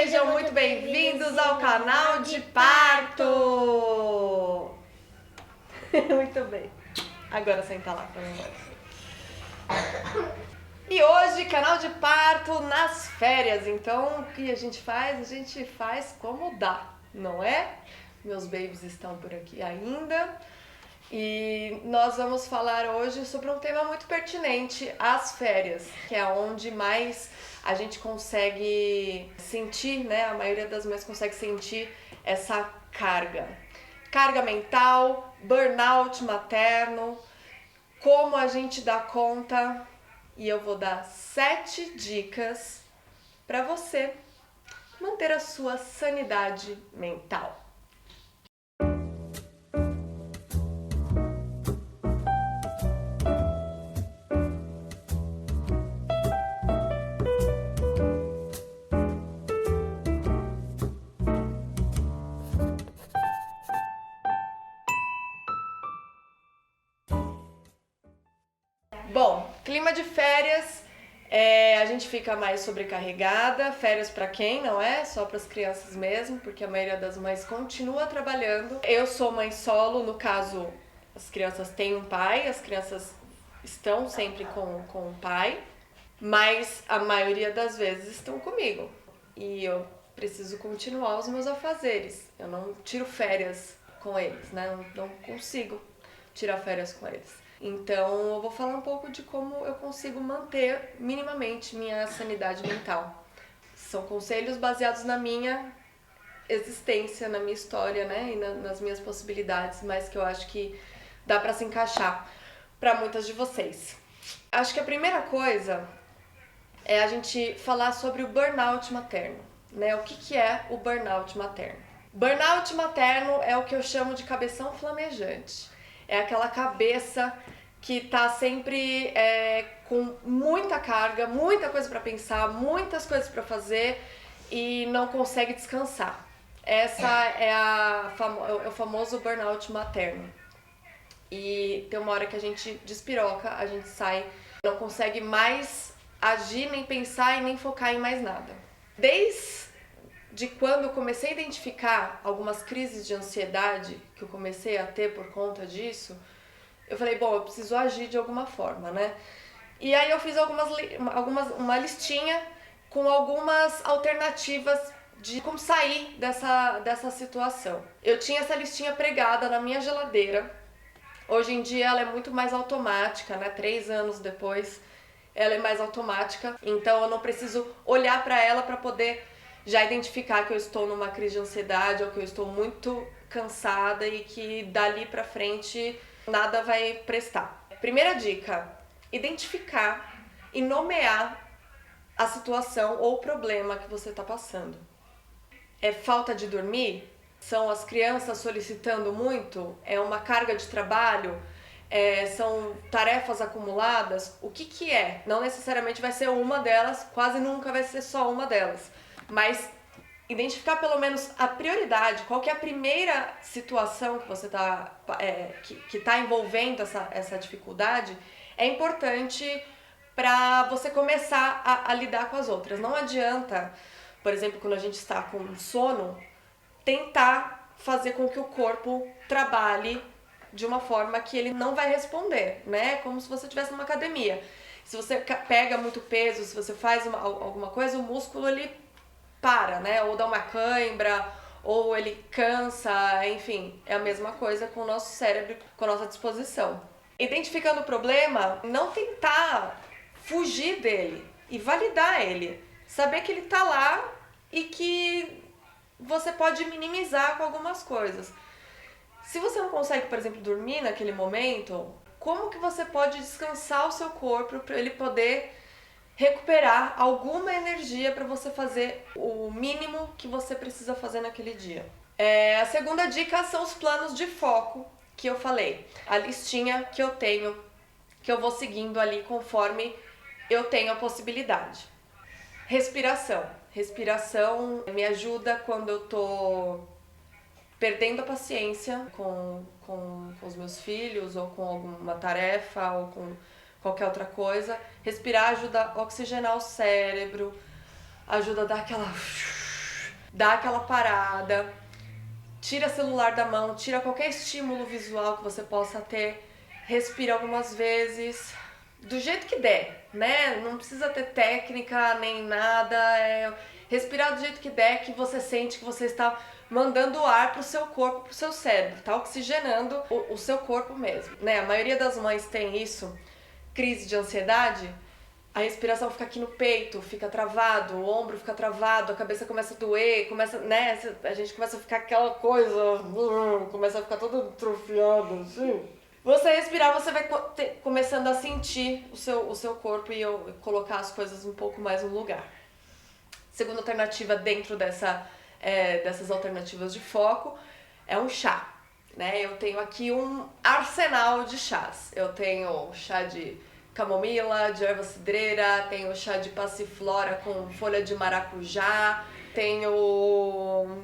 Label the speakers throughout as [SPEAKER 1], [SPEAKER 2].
[SPEAKER 1] Sejam muito bem-vindos ao canal de parto! Muito bem. Agora senta lá pra mim. E hoje, canal de parto nas férias. Então, o que a gente faz? A gente faz como dá, não é? Meus babies estão por aqui ainda. E nós vamos falar hoje sobre um tema muito pertinente, as férias, que é onde mais a gente consegue sentir, né? A maioria das mães consegue sentir essa carga. Carga mental, burnout materno, como a gente dá conta. E eu vou dar 7 dicas para você manter a sua sanidade mental. Bom, clima de férias, a gente fica mais sobrecarregada. Férias para quem, não é? Só para as crianças mesmo, porque a maioria das mães continua trabalhando. Eu sou mãe solo, no caso, as crianças têm um pai, as crianças estão sempre com o pai, mas a maioria das vezes estão comigo. E eu preciso continuar os meus afazeres. Eu não tiro férias com eles, né? Eu não consigo tirar férias com eles. Então, eu vou falar um pouco de como eu consigo manter minimamente minha sanidade mental. São conselhos baseados na minha existência, na minha história, né? E nas minhas possibilidades, mas que eu acho que dá pra se encaixar pra muitas de vocês. Acho que a primeira coisa é a gente falar sobre o burnout materno, né? O que é o burnout materno? Burnout materno é o que eu chamo de cabeção flamejante. É aquela cabeça que tá sempre com muita carga, muita coisa para pensar, muitas coisas para fazer e não consegue descansar. Essa é o famoso burnout materno. E tem uma hora que a gente despiroca, a gente sai, não consegue mais agir, nem pensar e nem focar em mais nada. Desde quando eu comecei a identificar algumas crises de ansiedade que eu comecei a ter por conta disso, eu falei, bom, eu preciso agir de alguma forma, né? E aí eu fiz uma listinha com algumas alternativas de como sair dessa situação. Eu tinha essa listinha pregada na minha geladeira. Hoje em dia ela é muito mais automática, né? 3 anos depois ela é mais automática. Então eu não preciso olhar para ela para poder já identificar que eu estou numa crise de ansiedade ou que eu estou muito cansada e que dali pra frente nada vai prestar. Primeira dica, identificar e nomear a situação ou o problema que você está passando. É falta de dormir? São as crianças solicitando muito? É uma carga de trabalho? São tarefas acumuladas? O que é? Não necessariamente vai ser uma delas, quase nunca vai ser só uma delas. Mas identificar pelo menos a prioridade, qual que é a primeira situação que você que tá envolvendo essa dificuldade, é importante para você começar a lidar com as outras. Não adianta, por exemplo, quando a gente está com sono, tentar fazer com que o corpo trabalhe de uma forma que ele não vai responder, né? Como se você estivesse numa academia. Se você pega muito peso, se você faz alguma coisa, o músculo ele para, né? Ou dá uma cãibra, ou ele cansa, enfim, é a mesma coisa com o nosso cérebro, com a nossa disposição. Identificando o problema, não tentar fugir dele e validar ele. Saber que ele tá lá e que você pode minimizar com algumas coisas. Se você não consegue, por exemplo, dormir naquele momento, como que você pode descansar o seu corpo para ele poder recuperar alguma energia para você fazer o mínimo que você precisa fazer naquele dia? A segunda dica são os planos de foco que eu falei. A listinha que eu tenho, que eu vou seguindo ali conforme eu tenho a possibilidade. Respiração. Respiração me ajuda quando eu tô perdendo a paciência com os meus filhos, ou com alguma tarefa, ou com qualquer outra coisa. Respirar ajuda a oxigenar o cérebro, ajuda a dar aquela dá aquela parada, tira celular da mão, tira qualquer estímulo visual que você possa ter, respira algumas vezes, do jeito que der, né? Não precisa ter técnica nem nada, respirar do jeito que der, que você sente que você está mandando ar pro seu corpo, pro seu cérebro, tá oxigenando o seu corpo mesmo, né? A maioria das mães tem isso, crise de ansiedade, a respiração fica aqui no peito, fica travado, o ombro fica travado, a cabeça começa a doer, começa, né? A gente começa a ficar aquela coisa, começa a ficar todo atrofiado, assim. Você respirar, você vai começando a sentir o seu corpo e colocar as coisas um pouco mais no lugar. Segunda alternativa dentro dessas alternativas de foco é um chá, né? Eu tenho aqui um arsenal de chás. Eu tenho chá de camomila, de erva cidreira, tenho chá de passiflora com folha de maracujá, tenho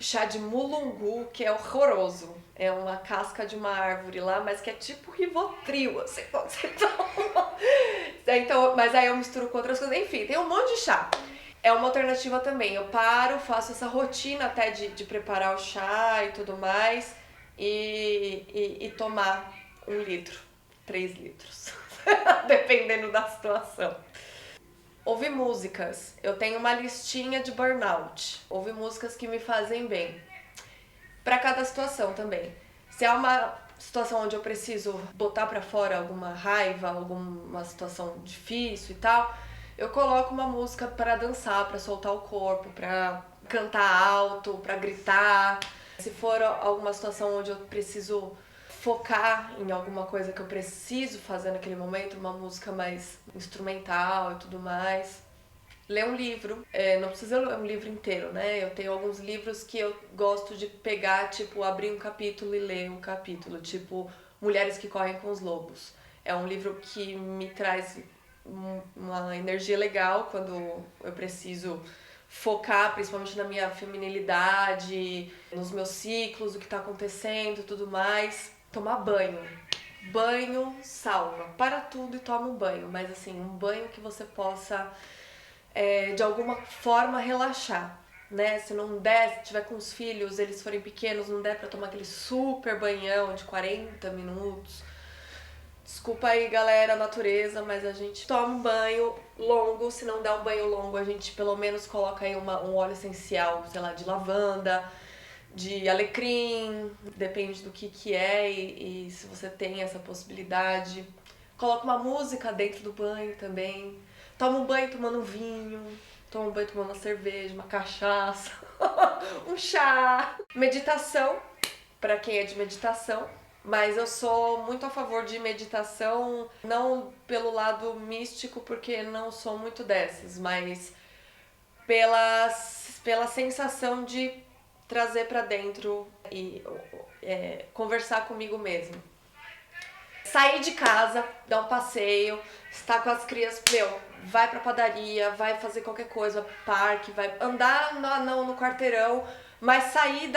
[SPEAKER 1] chá de mulungu, que é horroroso. É uma casca de uma árvore lá, mas que é tipo Rivotril, assim, você toma. Então, mas aí eu misturo com outras coisas. Enfim, tem um monte de chá. É uma alternativa também. Eu paro, faço essa rotina até de preparar o chá e tudo mais e tomar 1 litro, 3 litros, dependendo da situação. Ouvir músicas. Eu tenho uma listinha de burnout. Ouvir músicas que me fazem bem. Para cada situação também. Se é uma situação onde eu preciso botar para fora alguma raiva, alguma situação difícil e tal, eu coloco uma música para dançar, para soltar o corpo, para cantar alto, para gritar. Se for alguma situação onde eu preciso focar em alguma coisa que eu preciso fazer naquele momento, uma música mais instrumental e tudo mais. Ler um livro, não precisa ler um livro inteiro, né? Eu tenho alguns livros que eu gosto de pegar, tipo, abrir um capítulo e ler um capítulo, tipo Mulheres que Correm com os Lobos. É um livro que me traz uma energia legal quando eu preciso focar, principalmente na minha feminilidade, nos meus ciclos, o que tá acontecendo e tudo mais. Tomar banho. Banho salva. Para tudo e toma um banho, mas assim, um banho que você possa de alguma forma relaxar, né? Se não der, se tiver com os filhos, eles forem pequenos, não der pra tomar aquele super banhão de 40 minutos. Desculpa aí, galera, natureza, mas a gente toma um banho longo. Se não der um banho longo, a gente pelo menos coloca aí um óleo essencial, sei lá, de lavanda, de alecrim, depende do que é e se você tem essa possibilidade. Coloca uma música dentro do banho também. Toma um banho tomando um vinho, toma um banho tomando uma cerveja, uma cachaça, um chá. Meditação, para quem é de meditação, mas eu sou muito a favor de meditação, não pelo lado místico, porque não sou muito dessas, mas pela sensação de trazer para dentro e conversar comigo mesmo. Sair de casa, dar um passeio, estar com as crianças, vai pra padaria, vai fazer qualquer coisa, vai pro parque, vai andar no quarteirão, mas sair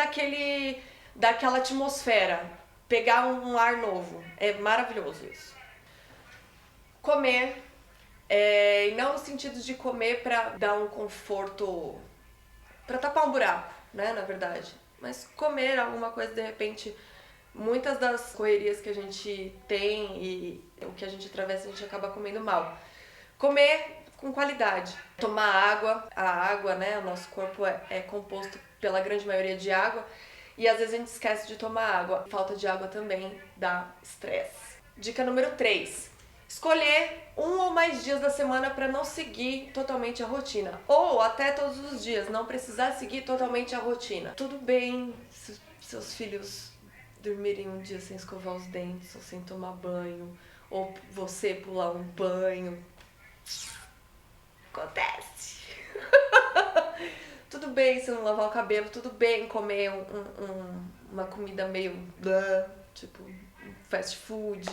[SPEAKER 1] daquela atmosfera, pegar um ar novo. É maravilhoso isso. Comer, e não no sentido de comer pra dar um conforto, pra tapar um buraco, né, na verdade. Mas comer alguma coisa, de repente, muitas das correrias que a gente tem e o que a gente atravessa, a gente acaba comendo mal. Comer com qualidade. Tomar água. A água, né? O nosso corpo é composto pela grande maioria de água. E às vezes a gente esquece de tomar água. Falta de água também dá estresse. Dica número 3. Escolher 1 ou mais dias da semana para não seguir totalmente a rotina. Ou até todos os dias, não precisar seguir totalmente a rotina. Tudo bem se seus filhos dormirem um dia sem escovar os dentes ou sem tomar banho. Ou você pular um banho. Acontece. Tudo bem se não lavar o cabelo, tudo bem comer uma comida meio tipo fast food.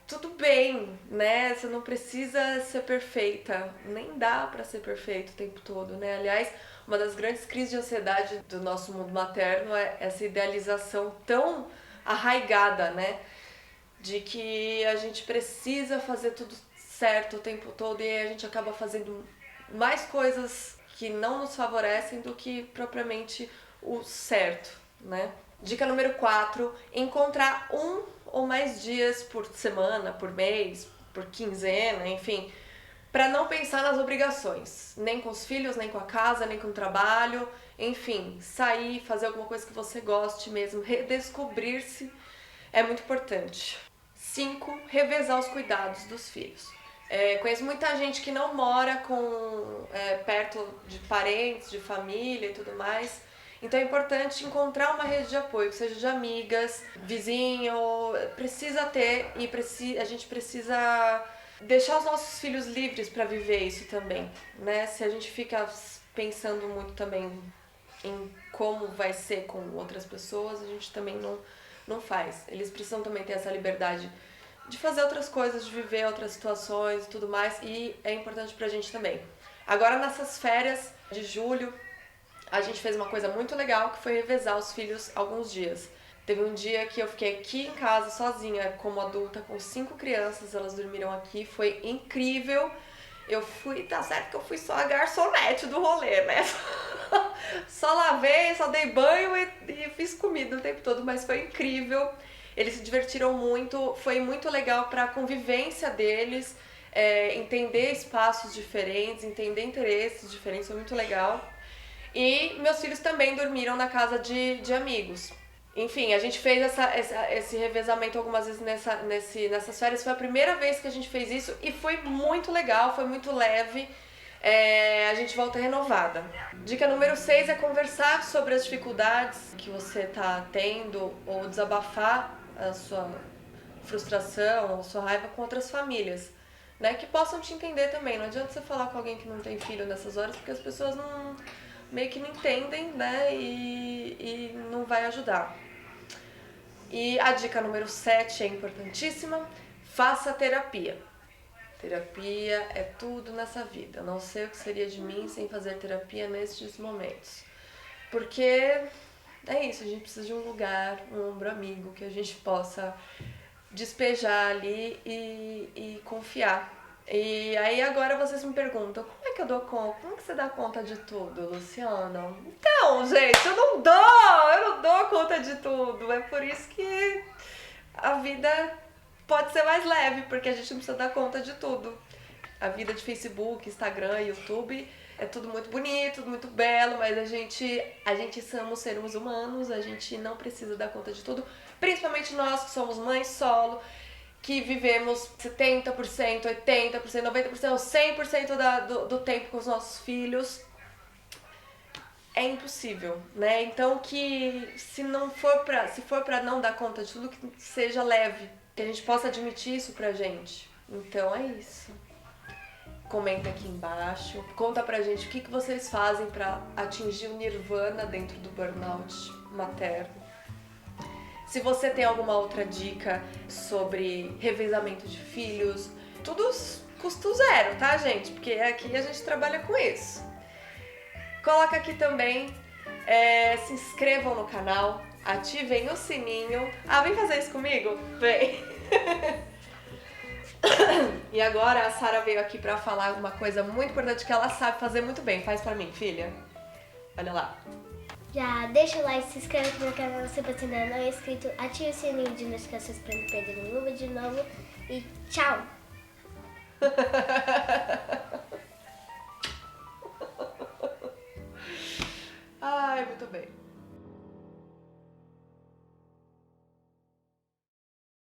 [SPEAKER 1] Tudo bem, né? Você não precisa ser perfeita. Nem dá pra ser perfeito o tempo todo, né? Aliás, uma das grandes crises de ansiedade do nosso mundo materno é essa idealização tão arraigada, né? De que a gente precisa fazer tudo certo o tempo todo e a gente acaba fazendo mais coisas que não nos favorecem do que propriamente o certo, né? Dica número 4, encontrar um ou mais dias por semana, por mês, por quinzena, enfim, para não pensar nas obrigações, nem com os filhos, nem com a casa, nem com o trabalho, enfim, sair, fazer alguma coisa que você goste mesmo, redescobrir-se é muito importante. 5, revezar os cuidados dos filhos. Conheço muita gente que não mora perto de parentes, de família e tudo mais. Então é importante encontrar uma rede de apoio, que seja de amigas, vizinho, precisa ter e a gente precisa deixar os nossos filhos livres para viver isso também, né? Se a gente fica pensando muito também em como vai ser com outras pessoas, a gente também não faz. Eles precisam também ter essa liberdade de fazer outras coisas, de viver outras situações e tudo mais, e é importante pra gente também. Agora, nessas férias de julho, a gente fez uma coisa muito legal, que foi revezar os filhos alguns dias. Teve um dia que eu fiquei aqui em casa sozinha, como adulta, com 5 crianças, elas dormiram aqui, foi incrível. Tá certo que eu fui só a garçonete do rolê, né? Só lavei, só dei banho e fiz comida o tempo todo, mas foi incrível. Eles se divertiram muito, foi muito legal para a convivência deles, entender espaços diferentes, entender interesses diferentes, foi muito legal. E meus filhos também dormiram na casa de amigos. Enfim, a gente fez esse revezamento algumas vezes nessas férias. Foi a primeira vez que a gente fez isso e foi muito legal, foi muito leve. A gente volta renovada. Dica número 6 é conversar sobre as dificuldades que você está tendo ou desabafar a sua frustração ou sua raiva com outras famílias, né? Que possam te entender também. Não adianta você falar com alguém que não tem filho nessas horas, porque as pessoas meio que não entendem, né? E não vai ajudar. E a dica número 7 é importantíssima: faça terapia. Terapia é tudo nessa vida. Eu não sei o que seria de mim sem fazer terapia nestes momentos. Porque é isso, a gente precisa de um lugar, um ombro amigo que a gente possa despejar ali e confiar. E aí agora vocês me perguntam, como é que eu dou conta? Como é que você dá conta de tudo, Luciana? Então, gente, eu não dou conta de tudo. É por isso que a vida pode ser mais leve, porque a gente não precisa dar conta de tudo. A vida de Facebook, Instagram, YouTube é tudo muito bonito, tudo muito belo, mas a gente somos seres humanos, a gente não precisa dar conta de tudo, principalmente nós que somos mães solo, que vivemos 70%, 80%, 90%, 100% do tempo com os nossos filhos. É impossível, né? Então que se for pra não dar conta de tudo, que seja leve, que a gente possa admitir isso pra gente. Então é isso. Comenta aqui embaixo, conta pra gente o que vocês fazem pra atingir o nirvana dentro do burnout materno. Se você tem alguma outra dica sobre revezamento de filhos, tudo custo zero, tá, gente? Porque aqui a gente trabalha com isso. Coloca aqui também, se inscrevam no canal, ativem o sininho. Vem fazer isso comigo? Vem! E agora a Sara veio aqui pra falar uma coisa muito importante que ela sabe fazer muito bem. Faz pra mim, filha. Olha lá.
[SPEAKER 2] Já deixa o like, se inscreve aqui no canal se você ainda não é inscrito, ative o sininho de notificações pra não perder nenhuma de novo e tchau!
[SPEAKER 1] Ai, muito bem.